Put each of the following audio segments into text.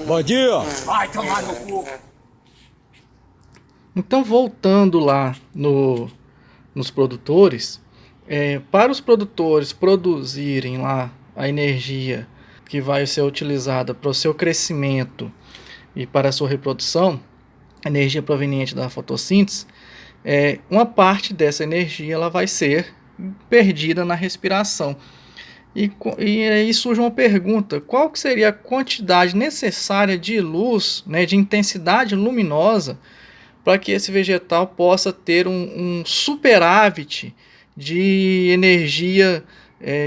Bom dia. Vai tomar no cu. Então, voltando lá nos produtores, para os produtores produzirem lá a energia que vai ser utilizada para o seu crescimento e para a sua reprodução, energia proveniente da fotossíntese, uma parte dessa energia ela vai ser perdida na respiração. E aí surge uma pergunta: qual que seria a quantidade necessária de luz, né, de intensidade luminosa, para que esse vegetal possa ter um superávit de energia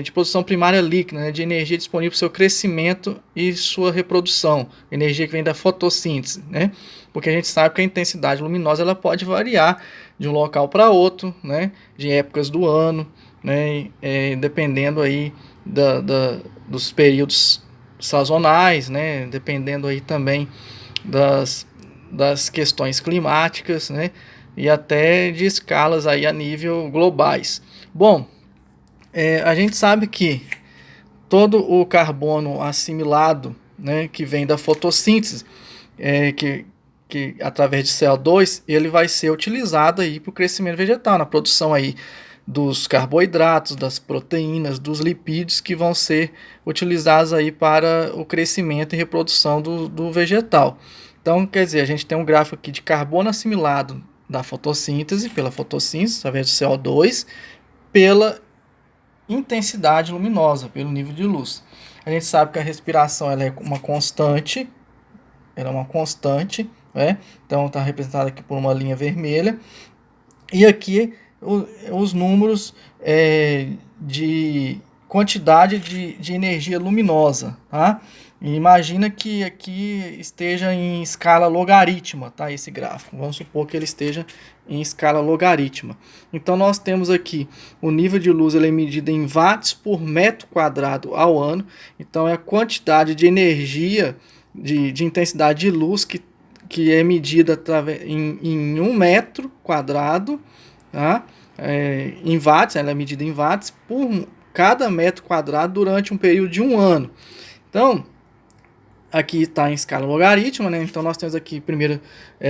de produção primária líquida, né, de energia disponível para o seu crescimento e sua reprodução, energia que vem da fotossíntese, né? Porque a gente sabe que a intensidade luminosa ela pode variar de um local para outro, né, de épocas do ano, né, dependendo aí dos períodos sazonais, né, dependendo aí também das questões climáticas, né, e até de escalas aí a nível globais. Bom, a gente sabe que todo o carbono assimilado, né, que vem da fotossíntese, que através de CO2, ele vai ser utilizado aí para o crescimento vegetal, na produção aí dos carboidratos, das proteínas, dos lipídios que vão ser utilizados aí para o crescimento e reprodução do vegetal. Então, quer dizer, a gente tem um gráfico aqui de carbono assimilado da fotossíntese, pela fotossíntese, através do CO2, pela intensidade luminosa, pelo nível de luz. A gente sabe que a respiração ela é uma constante, né? Então está representada aqui por uma linha vermelha. E aqui os números de quantidade de energia luminosa, tá? E imagina que aqui esteja em escala logarítmica, tá? Esse gráfico. Vamos supor que ele esteja em escala logarítmica. Então nós temos aqui o nível de luz, ele é medido em watts por metro quadrado ao ano. Então é a quantidade de energia de intensidade de luz que é medida em 1 metro quadrado, tá? Em watts, ela é medida em watts por cada metro quadrado durante um período de 1 ano. Então, aqui está em escala logarítmica, né? Então nós temos aqui primeiro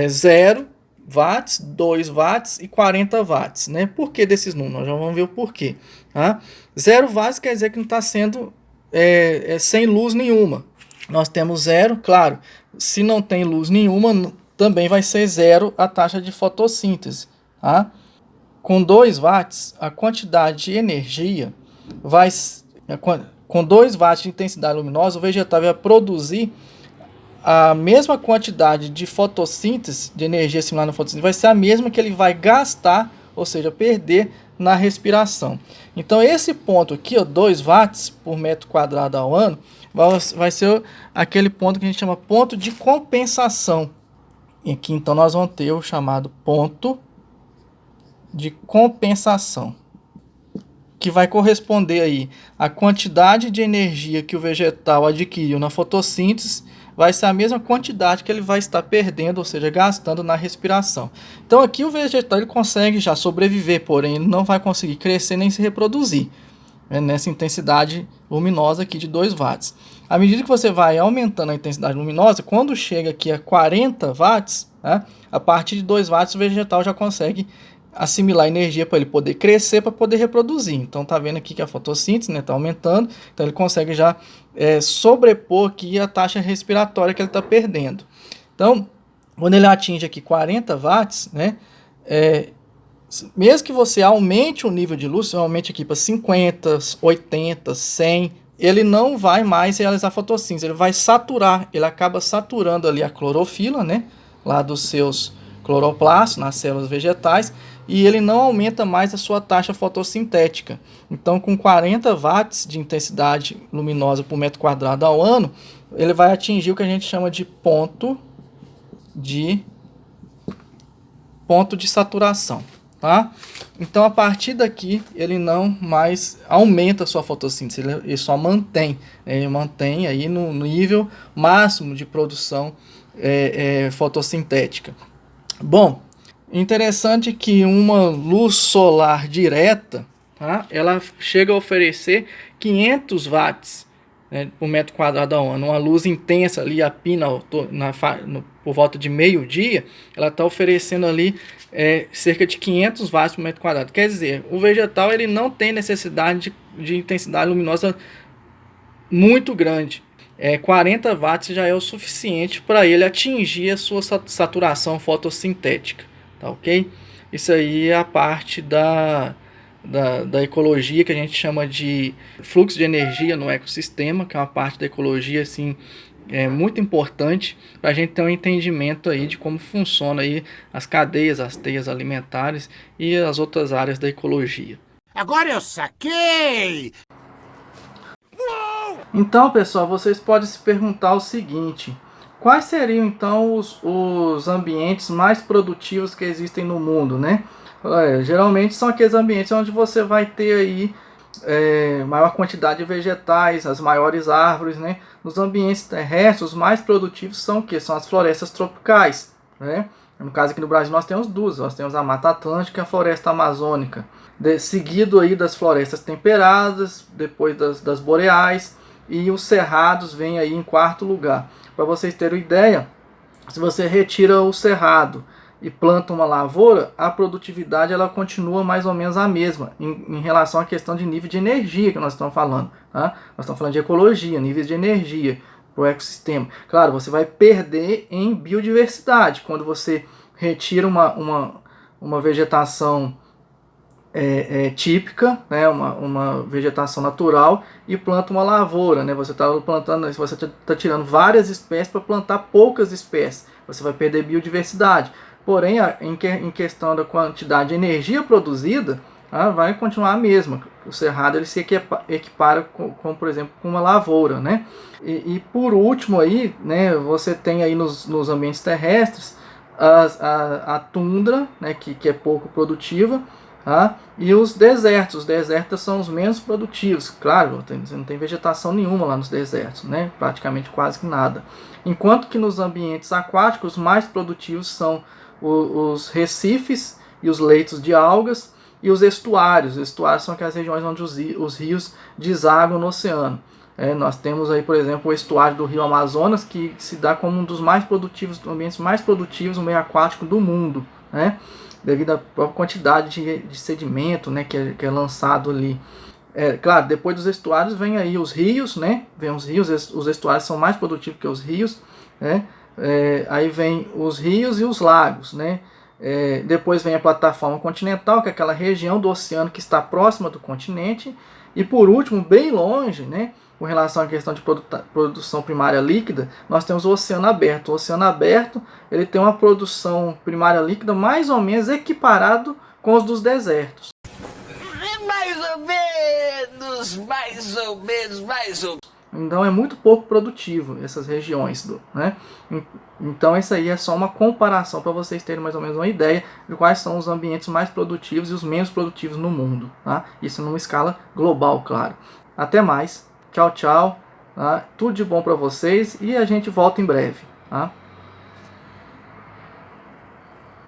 0 watts, 2 watts e 40 watts, né? Por que desses números? Nós já vamos ver o porquê. Tá? 0 watts quer dizer que não está sendo sem luz nenhuma. Nós temos 0, claro, se não tem luz nenhuma, também vai ser 0 a taxa de fotossíntese. Tá? Com 2 watts, a quantidade de energia vai... Com 2 watts de intensidade luminosa, o vegetal vai produzir a mesma quantidade de fotossíntese, de energia similar na fotossíntese, vai ser a mesma que ele vai gastar, ou seja, perder na respiração. Então, esse ponto aqui, 2 watts por metro quadrado ao ano, vai ser aquele ponto que a gente chama ponto de compensação. E aqui, então, nós vamos ter o chamado ponto de compensação, que vai corresponder aí à quantidade de energia que o vegetal adquiriu na fotossíntese, vai ser a mesma quantidade que ele vai estar perdendo, ou seja, gastando na respiração. Então aqui o vegetal ele consegue já sobreviver, porém ele não vai conseguir crescer nem se reproduzir, nessa intensidade luminosa aqui de 2 watts. À medida que você vai aumentando a intensidade luminosa, quando chega aqui a 40 watts, né, a partir de 2 watts o vegetal já consegue assimilar energia para ele poder crescer, para poder reproduzir. Então tá vendo aqui que a fotossíntese está aumentando, então ele consegue já sobrepor aqui a taxa respiratória que ele está perdendo. Então, quando ele atinge aqui 40 watts, né, mesmo que você aumente o nível de luz, você aumente aqui para 50, 80, 100, ele não vai mais realizar fotossíntese, ele vai saturar, ele acaba saturando ali a clorofila, né, lá dos seus cloroplastos, nas células vegetais, e ele não aumenta mais a sua taxa fotossintética. Então, com 40 watts de intensidade luminosa por metro quadrado ao ano, ele vai atingir o que a gente chama de ponto de saturação. Tá? Então, a partir daqui, ele não mais aumenta a sua fotossíntese, ele só mantém. Ele mantém aí no nível máximo de produção fotossintética. Bom, interessante que uma luz solar direta, tá? Ela chega a oferecer 500 watts né, por metro quadrado ao ano. Uma luz intensa ali, a pina por volta de meio-dia, ela está oferecendo ali cerca de 500 watts por metro quadrado. Quer dizer, o vegetal ele não tem necessidade de intensidade luminosa muito grande. 40 watts já é o suficiente para ele atingir a sua saturação fotossintética, tá ok? Isso aí é a parte da ecologia que a gente chama de fluxo de energia no ecossistema, que é uma parte da ecologia assim, muito importante para a gente ter um entendimento aí de como funciona aí as cadeias, as teias alimentares e as outras áreas da ecologia. Agora eu saquei! Então, pessoal, vocês podem se perguntar o seguinte: quais seriam então os ambientes mais produtivos que existem no mundo, né? Geralmente são aqueles ambientes onde você vai ter aí maior quantidade de vegetais, as maiores árvores, né? Nos ambientes terrestres, os mais produtivos são o que? São as florestas tropicais, né? No caso aqui no Brasil nós temos duas, nós temos a Mata Atlântica e a Floresta Amazônica, seguido aí das florestas temperadas, depois das boreais, e os cerrados vêm aí em quarto lugar. Para vocês terem ideia, se você retira o cerrado e planta uma lavoura, a produtividade ela continua mais ou menos a mesma em relação à questão de nível de energia que nós estamos falando. Tá? Nós estamos falando de ecologia, níveis de energia para o ecossistema. Claro, você vai perder em biodiversidade quando você retira uma vegetação típica, né, uma vegetação natural, e planta uma lavoura, né, você está plantando, você está tirando várias espécies para plantar poucas espécies, você vai perder biodiversidade. Porém, em questão da quantidade de energia produzida, vai continuar a mesma. O cerrado ele se equipara com, por exemplo, com uma lavoura, né? E por último aí, né, você tem aí nos ambientes terrestres a tundra, né, que é pouco produtiva. E os desertos são os menos produtivos. Claro, você não tem vegetação nenhuma lá nos desertos, né? Praticamente quase que nada. Enquanto que nos ambientes aquáticos, os mais produtivos são os recifes e os leitos de algas e os estuários. Os estuários são aquelas regiões onde os rios desaguam no oceano. Nós temos aí, por exemplo, o estuário do Rio Amazonas, que se dá como um dos mais produtivos, ambientes mais produtivos no meio aquático do mundo, né? Devido à própria quantidade de sedimento, né, que é lançado ali. Claro, depois dos estuários vem aí os rios, né? Vem os rios, os estuários são mais produtivos que os rios, né? Aí vem os rios e os lagos, né? Depois vem a plataforma continental, que é aquela região do oceano que está próxima do continente. E por último, bem longe, né, com relação à questão de produção primária líquida, nós temos o oceano aberto. O oceano aberto ele tem uma produção primária líquida mais ou menos equiparado com os dos desertos. Mais ou menos. Então é muito pouco produtivo essas regiões, né? Então isso aí é só uma comparação para vocês terem mais ou menos uma ideia de quais são os ambientes mais produtivos e os menos produtivos no mundo, tá? Isso numa escala global, claro. Até mais, tchau, tchau, tá? Tudo de bom para vocês e a gente volta em breve, tá?